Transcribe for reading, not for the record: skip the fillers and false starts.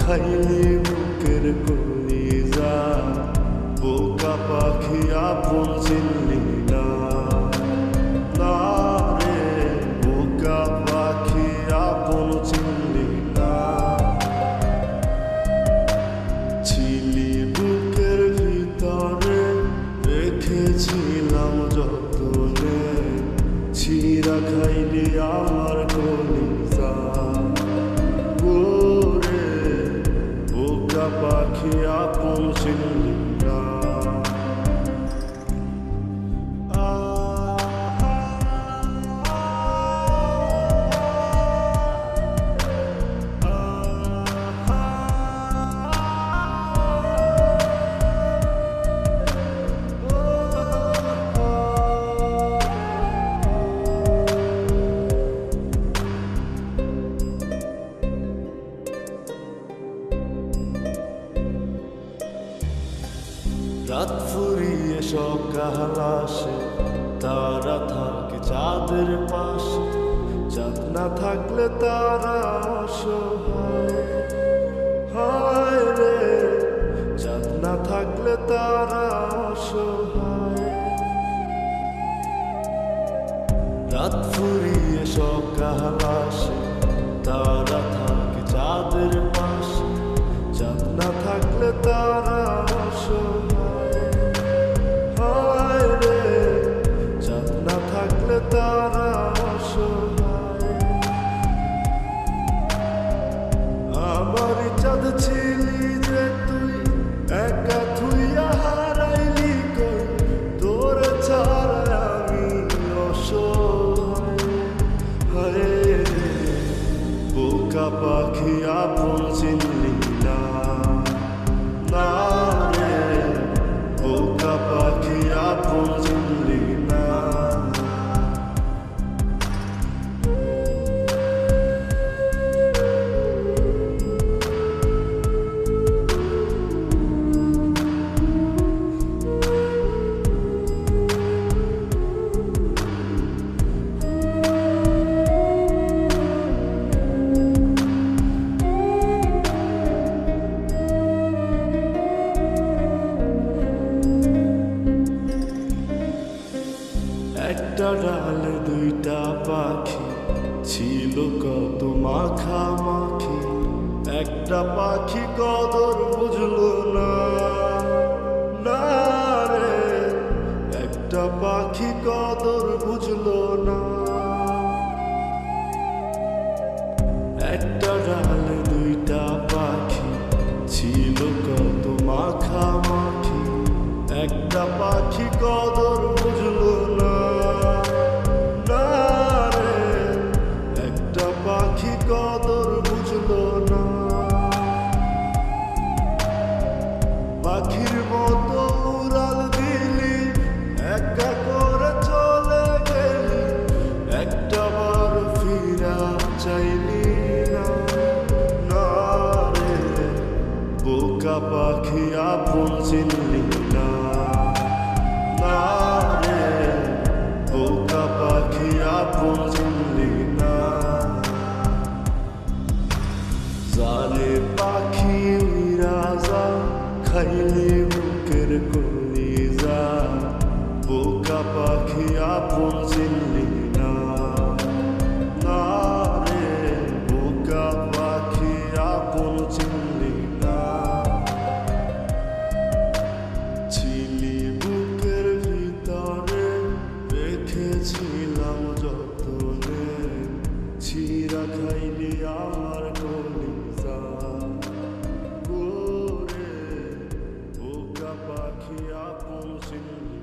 খাইলি বুকের কলিজা, বোকা পাখি আপন চিনলি না। না রে বোকা পাখি আপন চিনলি না। ছিলি বুকের ভিতরে রেখেছিলাম যতনে, ছিঁড়া খাইলি আমার কলিজা। ওরে বোকা পাখি আপন চিনলি না। রাত ফুরিয়ে সকাল আসে, তারা থাকে চাঁদের পাশে। চাঁদ না থাকলে তারা অসহায়, হায় রে চাঁদ না থাকলে তারা অসহায়। রাত ফুরিয়ে সকাল আসে, তারা থাকে চাঁদের পাশে। চাঁদ না থাকলে তারা অসহায়, হায় রে চাঁদ না থাকলে তারা অসহায়। আমার চাঁদ ছিলি যে তুই, একা থুইয়া হারাইলি কই, তোর ছাড়া আমি অসহায়। হায় রে বোকা পাখি আপন চিনলি না। না রে বোকা পাখি আপন চিনলি না। একটা ডালে দুইটা পাখি, ছিল কত মাখামাখি। একটা পাখি কদর বুঝলো না। না রে একটা পাখি কদর বুঝলো না। একটা ডালে দুইটা পাখি, ছিল কত মাখামাখি। একটা পাখি কদর বুঝলো না। না রে একটা পাখি কদর বুঝলো না। পাখির মতো উড়াল দিলি, একা করে চলে গেলি, একটা বার ফিরা চাইলি না। না রে বোকা পাখি আপন চিনলি না। না রে বোকা পাখি আপন চিনলি না। জালে পাখি উইরা যা, খাইলি বুকের কলিজা, বোকা পাখি আপন চিনলি না। না রে বোকা পাখি আপন চিনলি না। ছিলি বুকের ভিতরে রেখেছিলাম যতনে, ছিঁড়া খাইলি আমার কলিজা। ওরে বোকা পাখি আপন চিনলি